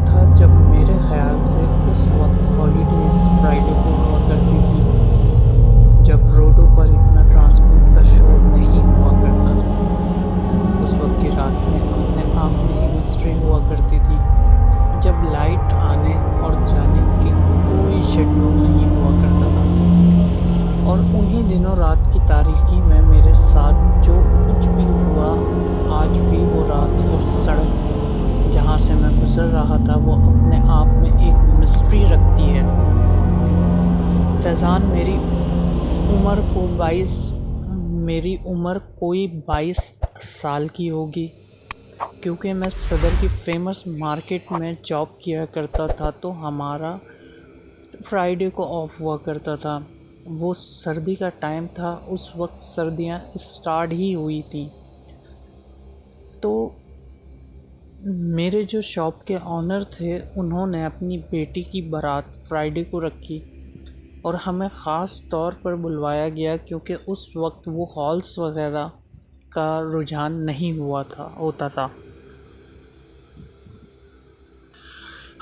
تھا جب میرے خیال سے اس وقت ہالیڈیز فرائیڈے کو ہوا کرتی تھی، جب روڈوں پر اتنا ٹرانسپورٹ کا شور نہیں ہوا کرتا تھا۔ اس وقت کی راتیں اپنے آپ میں ہی مسٹری ہوا کرتی تھی، جب لائٹ آنے اور جانے کی کوئی شیڈیول نہیں ہوا کرتا تھا، اور انہی دنوں رات کی تاریکی میں میرے ساتھ جو کچھ بھی ہوا، آج بھی وہ رات اور سڑک جہاں سے میں گزر رہا تھا وہ اپنے آپ میں ایک مسٹری رکھتی ہے۔ فیضان، میری عمر کوئی 22 سال کی ہوگی، کیونکہ میں صدر کی فیمس مارکیٹ میں جاب کیا کرتا تھا تو ہمارا فرائیڈے کو آف ہوا کرتا تھا۔ وہ سردی کا ٹائم تھا، اس وقت سردیاں اسٹارٹ ہی ہوئی تھیں، تو میرے جو شاپ کے آنر تھے انہوں نے اپنی بیٹی کی بارات فرائیڈے کو رکھی اور ہمیں خاص طور پر بلوایا گیا کیونکہ اس وقت وہ ہالس وغیرہ کا رجحان نہیں ہوتا تھا۔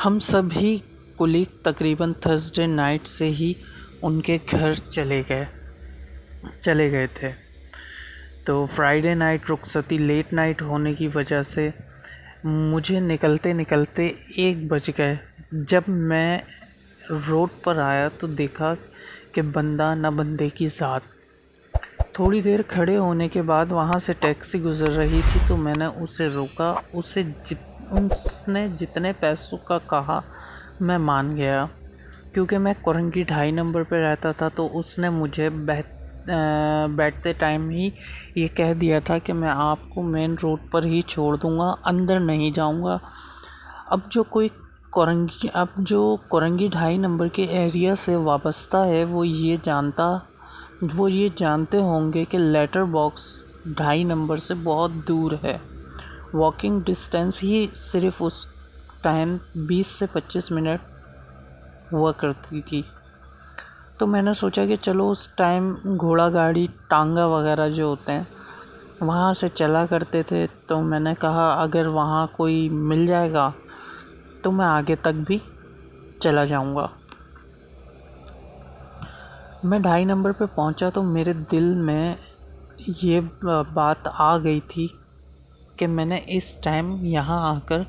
ہم سبھی کولیگ تقریباً تھرسڈے نائٹ سے ہی ان کے گھر چلے گئے تھے، تو فرائیڈے نائٹ رخصتی لیٹ نائٹ ہونے کی وجہ سے مجھے نکلتے 1 بج گئے۔ جب میں روڈ پر آیا تو دیکھا کہ بندہ نہ بندے کی ذات۔ تھوڑی دیر کھڑے ہونے کے بعد وہاں سے ٹیکسی گزر رہی تھی تو میں نے اسے روکا۔ اس نے جتنے پیسوں کا کہا میں مان گیا، کیونکہ میں کورنگی 2.5 نمبر پہ رہتا تھا، تو اس نے مجھے بیٹھتے ٹائم ہی یہ کہہ دیا تھا کہ میں آپ کو مین روڈ پر ہی چھوڑ دوں گا، اندر نہیں جاؤں گا۔ اب جو کورنگی 2.5 نمبر کے ایریا سے وابستہ ہے وہ یہ جانتے ہوں گے کہ لیٹر باکس 2.5 نمبر سے بہت دور ہے۔ واکنگ ڈسٹینس ہی صرف اس ٹائم 20 سے 25 منٹ ہوا کرتی تھی، تو میں نے سوچا کہ چلو اس ٹائم گھوڑا گاڑی ٹانگا وغیرہ جو ہوتے ہیں وہاں سے چلا کرتے تھے، تو میں نے کہا اگر وہاں کوئی مل جائے گا تو میں آگے تک بھی چلا جاؤں گا۔ میں 2.5 نمبر پہ پہنچا تو میرے دل میں یہ بات آ گئی تھی کہ میں نے اس ٹائم یہاں آ کر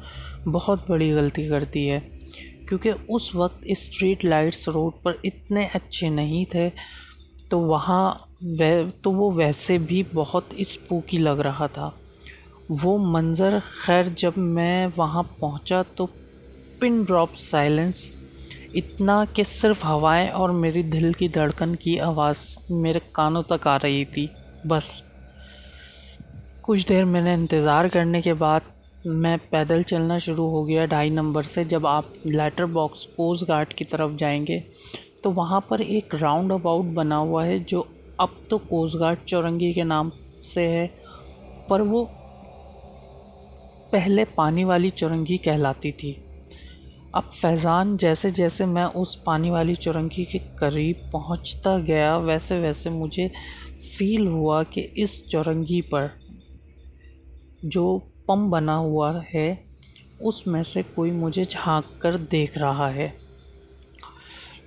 بہت بڑی غلطی کر دی ہے، کیونکہ اس وقت اسٹریٹ لائٹس روڈ پر اتنے اچھے نہیں تھے، تو وہ ویسے بھی بہت اسپوکی لگ رہا تھا وہ منظر۔ خیر جب میں وہاں پہنچا تو پن ڈراپ سائلنس، اتنا کہ صرف ہوائیں اور میری دل کی دھڑکن کی آواز میرے کانوں تک آ رہی تھی، بس۔ کچھ دیر میں نے انتظار کرنے کے بعد میں پیدل چلنا شروع ہو گیا 2.5 نمبر سے۔ جب آپ لیٹر باکس کوسٹ گارڈ کی طرف جائیں گے تو وہاں پر ایک راؤنڈ اباؤٹ بنا ہوا ہے جو اب تو کوسٹ گارڈ چورنگی کے نام سے ہے، پر وہ پہلے پانی والی چورنگی کہلاتی تھی۔ اب فیضان، جیسے جیسے میں اس پانی والی چورنگی کے قریب پہنچتا گیا ویسے ویسے مجھے فیل ہوا کہ اس چورنگی پر جو پمپ بنا ہوا ہے اس میں سے کوئی مجھے جھانک کر دیکھ رہا ہے۔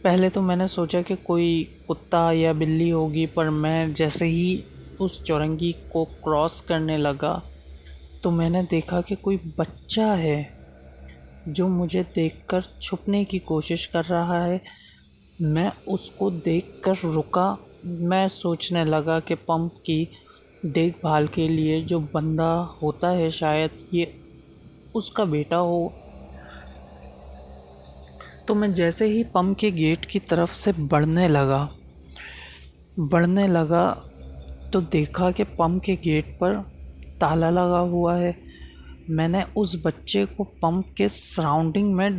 پہلے تو میں نے سوچا کہ کوئی کتا یا بلی ہوگی، پر میں جیسے ہی اس چورنگی کو کراس کرنے لگا تو میں نے دیکھا کہ کوئی بچہ ہے جو مجھے دیکھ کر چھپنے کی کوشش کر رہا ہے۔ میں اس کو دیکھ کر رکا۔ میں سوچنے لگا کہ پمپ کی دیکھ بھال کے لیے جو بندہ ہوتا ہے شاید یہ اس کا بیٹا ہو، تو میں جیسے ہی پمپ کے گیٹ کی طرف سے بڑھنے لگا تو دیکھا کہ پمپ کے گیٹ پر تالا لگا ہوا ہے۔ میں نے اس بچے کو پمپ کے سراؤنڈنگ میں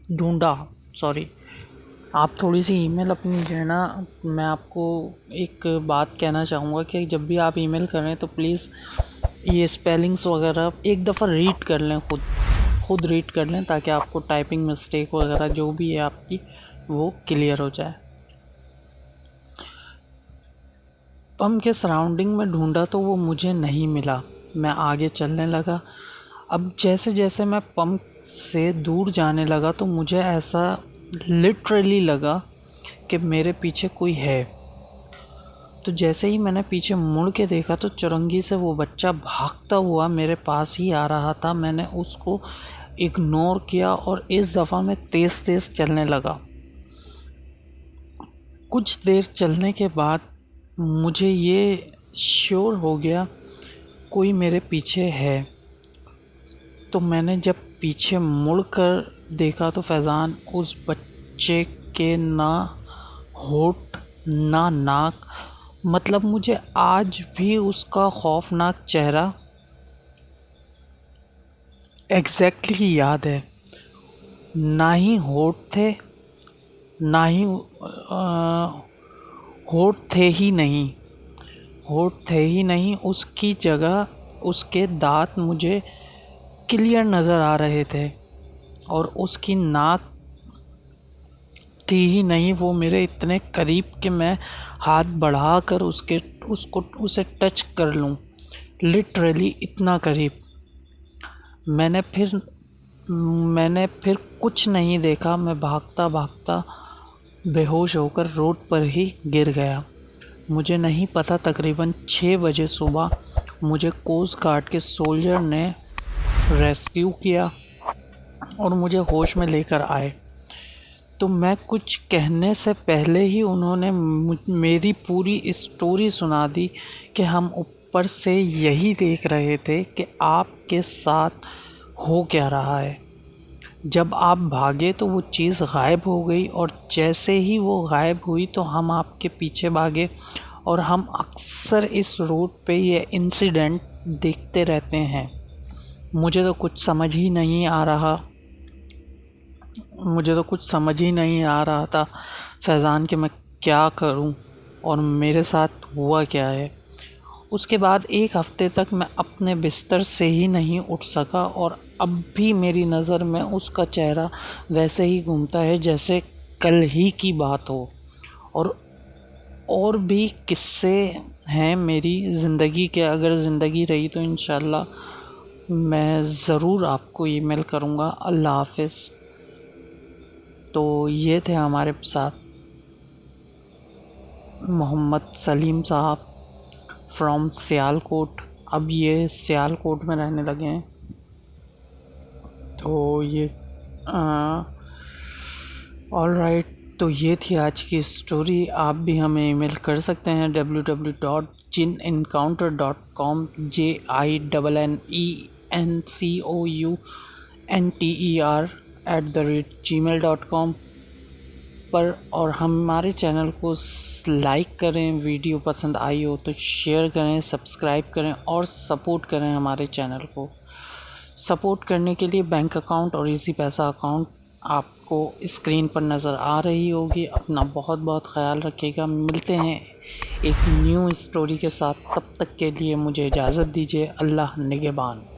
ڈھونڈا۔ آپ تھوڑی سی ای میل اپنی جو ہے نا، میں آپ کو ایک بات کہنا چاہوں گا کہ جب بھی آپ ای میل کریں تو پلیز یہ اسپیلنگس وغیرہ ایک دفعہ ریڈ کر لیں، خود ریڈ کر لیں، تاکہ آپ کو ٹائپنگ مسٹیک وغیرہ جو بھی ہے آپ کی وہ کلیئر ہو جائے۔ پمپ کے سراؤنڈنگ میں ڈھونڈا تو وہ مجھے نہیں ملا۔ میں آگے چلنے لگا۔ اب جیسے جیسے میں پمپ سے دور جانے لگا تو مجھے ایسا لٹرلی لگا کہ میرے پیچھے کوئی ہے. تو جیسے ہی میں نے پیچھے مڑ کے دیکھا تو چرنگی سے وہ بچہ بھاگتا ہوا میرے پاس ہی آ رہا تھا. میں نے اس کو اگنور کیا اور اس دفعہ میں تیز تیز چلنے لگا. کچھ دیر چلنے کے بعد مجھے یہ شیور ہو گیا کوئی میرے پیچھے ہے. تو میں نے جب پیچھے مڑ کر دیکھا تو فیضان اس بچے کے نہ ہونٹ نہ ناک، مطلب مجھے آج بھی اس کا خوفناک چہرہ ایگزیکٹلی یاد ہے. نہ ہی ہونٹ تھے، نہ ہی ہونٹ تھے ہی نہیں، ہونٹ تھے ہی نہیں. اس کی جگہ اس کے دانت مجھے کلیئر نظر آ رہے تھے، اور اس کی ناک تھی ہی نہیں. وہ میرے اتنے قریب کہ میں ہاتھ بڑھا کر اسے ٹچ کر لوں، لٹرلی اتنا قریب. میں نے پھر کچھ نہیں دیکھا. میں بھاگتا بھاگتا بے ہوش ہو کر روڈ پر ہی گر گیا. مجھے نہیں پتہ تقریباً 6 بجے صبح مجھے کوسٹ گارڈ کے سولجر نے ریسکیو کیا اور مجھے ہوش میں لے کر آئے. تو میں کچھ کہنے سے پہلے ہی انہوں نے میری پوری اسٹوری سنا دی کہ ہم اوپر سے یہی دیکھ رہے تھے کہ آپ کے ساتھ ہو کیا رہا ہے. جب آپ بھاگے تو وہ چیز غائب ہو گئی، اور جیسے ہی وہ غائب ہوئی تو ہم آپ کے پیچھے بھاگے. اور ہم اکثر اس روڈ پہ یہ انسیڈنٹ دیکھتے رہتے ہیں. مجھے تو کچھ سمجھ ہی نہیں آ رہا تھا فیضان کہ میں کیا کروں اور میرے ساتھ ہوا کیا ہے. اس کے بعد 1 ہفتے تک میں اپنے بستر سے ہی نہیں اٹھ سکا، اور اب بھی میری نظر میں اس کا چہرہ ویسے ہی گھومتا ہے جیسے کل ہی کی بات ہو. اور بھی قصے ہیں میری زندگی کے. اگر زندگی رہی تو انشاءاللہ میں ضرور آپ کو ای میل کروں گا. اللہ حافظ. تو یہ تھے ہمارے ساتھ محمد سلیم صاحب فرام سیال کوٹ. اب یہ سیال کوٹ میں رہنے لگے ہیں. تو یہ آل رائٹ. تو یہ تھی آج کی اسٹوری. آپ بھی ہمیں ای میل کر سکتے ہیں www.jinnencounter.com JINNENCOUNTER@gmail.com پر. اور ہمارے چینل کو لائک کریں، ویڈیو پسند آئی ہو تو شیئر کریں، سبسکرائب کریں اور سپورٹ کریں. ہمارے چینل کو سپورٹ کرنے کے لیے بینک اکاؤنٹ اور ایزی پیسہ اکاؤنٹ آپ کو اسکرین پر نظر آ رہی ہوگی. اپنا بہت بہت خیال رکھیے گا. ملتے ہیں ایک نیو اسٹوری کے ساتھ. تب تک کے لیے مجھے اجازت دیجیے. اللہ نگہبان.